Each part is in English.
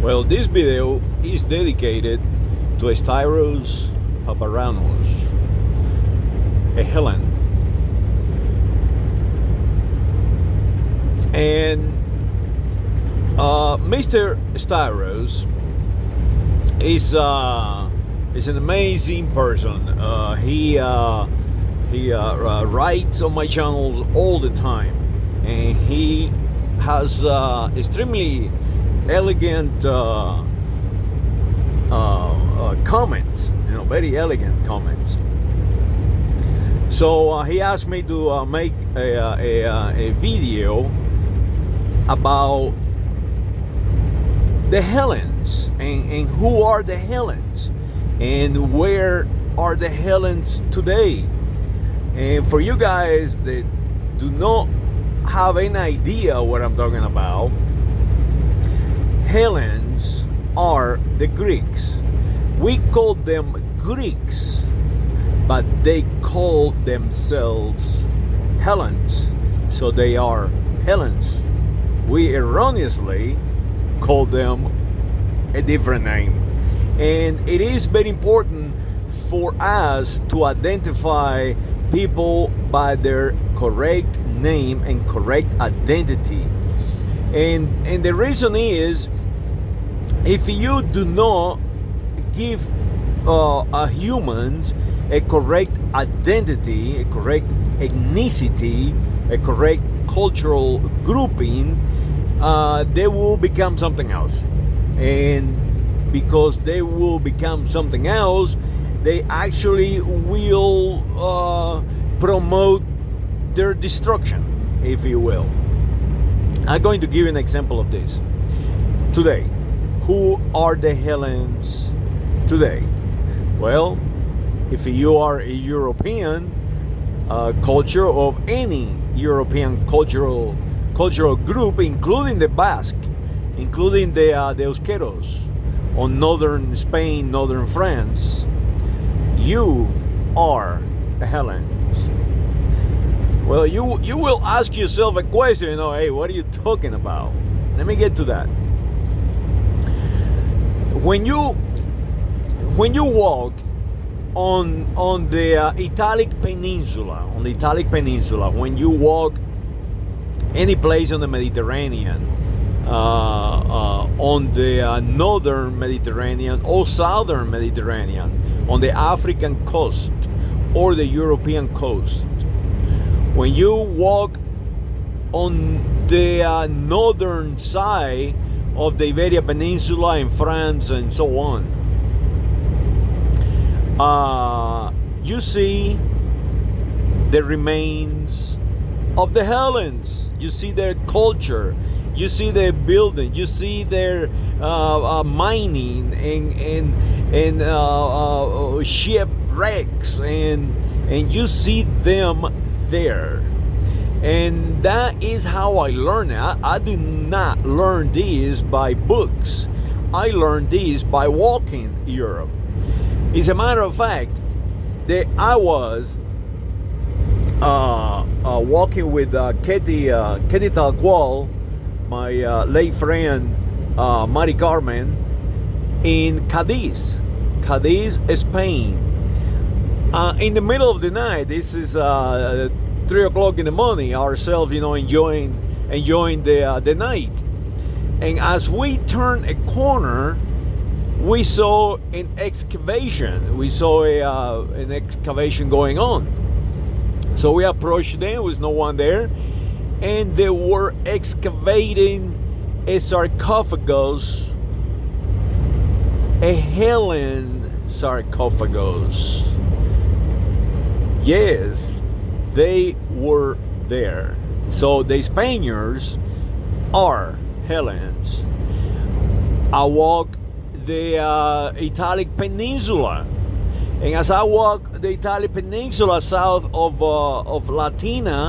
Well, this video is dedicated to Stayros Paparuna, a Hellen. And Mr. Stayros is an amazing person. He writes on my channels all the time, and he has extremely elegant comments, very elegant comments. So he asked me to make a video about the Hellenes and who are the Hellenes and where are the Hellenes today. And for you guys that do not have any idea what I'm talking about, Hellenes are the Greeks. We call them Greeks, but they call themselves Hellenes. So they are Hellenes. We erroneously call them a different name. And it is very important for us to identify people by their correct name and correct identity. And the reason is, if you do not give humans a correct identity, a correct ethnicity, a correct cultural grouping, they will become something else. And because they will become something else, they actually will promote their destruction, if you will. I'm going to give you an example of this. Today, who are the Hellenes today? Well, if you are a European culture of any European cultural group, including the Basque, including the Euskeros on northern Spain, northern France, you are a Hellenes. Well, you will ask yourself a question, hey, what are you talking about? Let me get to that. When you walk on the Italic Peninsula, when you walk any place on the Mediterranean, on the northern Mediterranean or southern Mediterranean, on the African coast or the European coast, when you walk on the northern side of the Iberian Peninsula in France and so on, you see the remains of the Hellenes. You see their culture, you see their building, you see their mining and shipwrecks, and you see them there. And that is how I learned it. I did not learn this by books. I learned this by walking Europe. As a matter of fact, that I was walking with Katie Talcual, my late friend Mari Carmen, in Cadiz, Spain. In the middle of the night, this is 3 o'clock in the morning, ourselves, enjoying the night. And as we turned a corner, we saw an excavation. We saw an excavation going on. So we approached them, there was no one there, and they were excavating a sarcophagus, a Hellen sarcophagus. Yes, they were there. So the Spaniards are Hellenes. I walk the Italic Peninsula, and as I walk the Italic Peninsula south of Latium,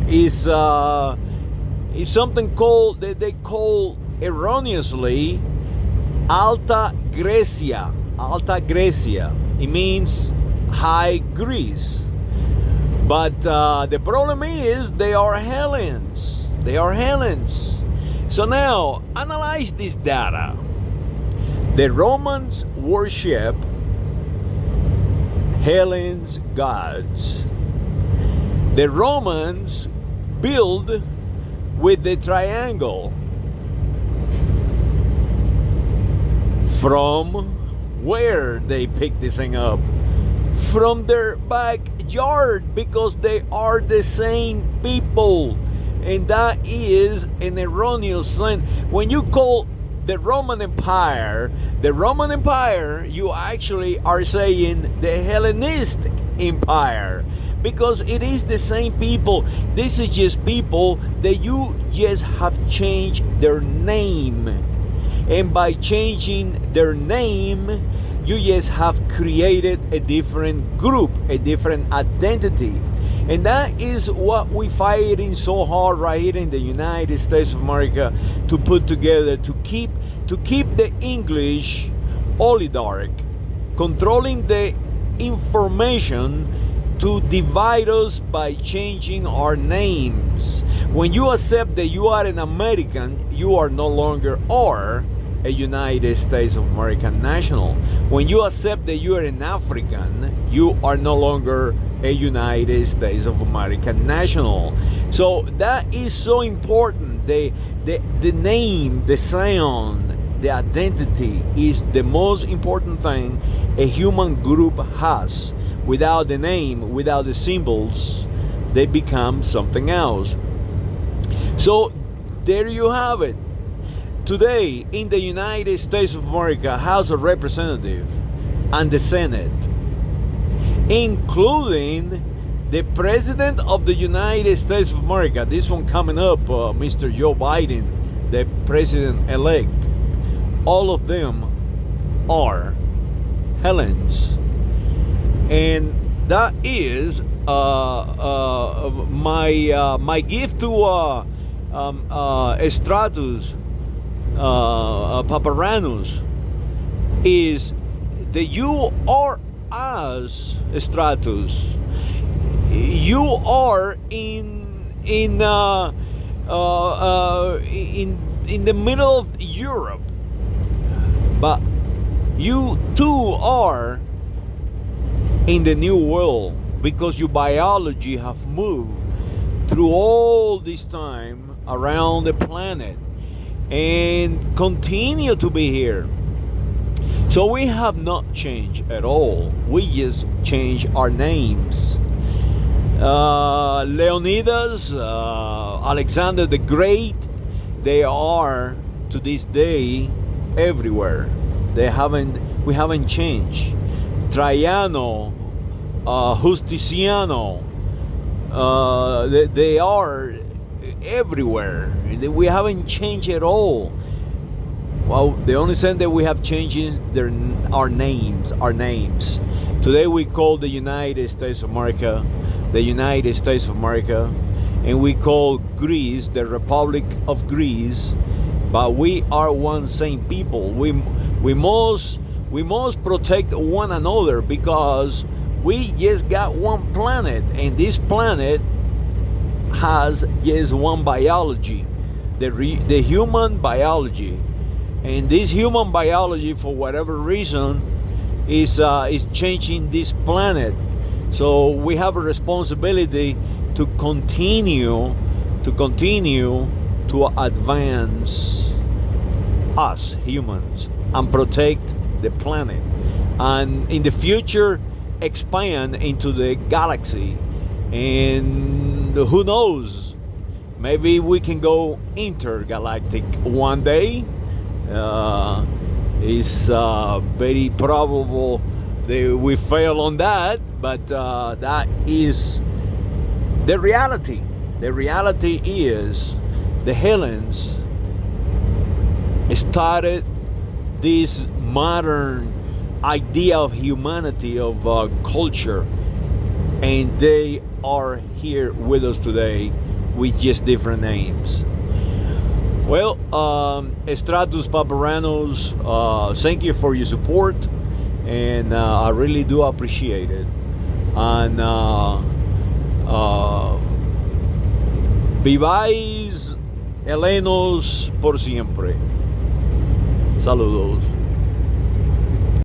is something called that they call erroneously Alta Grecia. It means high Greece. But the problem is they are Hellenes. They are Hellenes. So now, analyze this data. The Romans worship Hellenes gods. The Romans build with the triangle. From where they pick this thing up? From their backyard, because they are the same people. And that is an erroneous thing. When you call the Roman Empire, you actually are saying the Hellenistic Empire, because it is the same people. This is just people that you just have changed their name. And by changing their name, you just have created a different group, a different identity. And that is what we're fighting so hard right here in the United States of America to put together, to keep the English oligarch controlling the information, to divide us by changing our names. When you accept that you are an American, you are no longer a United States of America national. When you accept that you are an African, you are no longer a United States of America national. So that is so important. The name, the sound, the identity is the most important thing a human group has. Without the name, without the symbols, they become something else. So there you have it. Today, in the United States of America, House of Representatives and the Senate, including the President of the United States of America, this one coming up, Mr. Joe Biden, the President-elect, all of them are Hellenes. And that is my gift to Stayros Paparunus is that you are as Stayros. You are in the middle of Europe, but you too are in the new world, because your biology have moved through all this time around the planet and continue to be here. So we have not changed at all. We just changed our names. Leonidas, Alexander the Great, they are to this day everywhere. We haven't changed. Traiano, Justiniano, they are everywhere. We haven't changed at all. Well, the only thing that we have changed is our names. Today we call the United States of America the United States of America, and we call Greece the Republic of Greece. But we are one same people. We must protect one another, because we just got one planet, and this planet has just one biology, the human biology. And this human biology, for whatever reason, is changing this planet. So we have a responsibility to continue to advance us humans and protect the planet, and in the future expand into the galaxy. And who knows, maybe we can go intergalactic one day. It's very probable that we fail on that, but that is the reality. The reality is the Hellenes started this modern idea of humanity, of culture, and they are here with us today with just different names. Well, Stayros Paparunas, thank you for your support, and I really do appreciate it. And Viváis helenos por siempre. Saludos.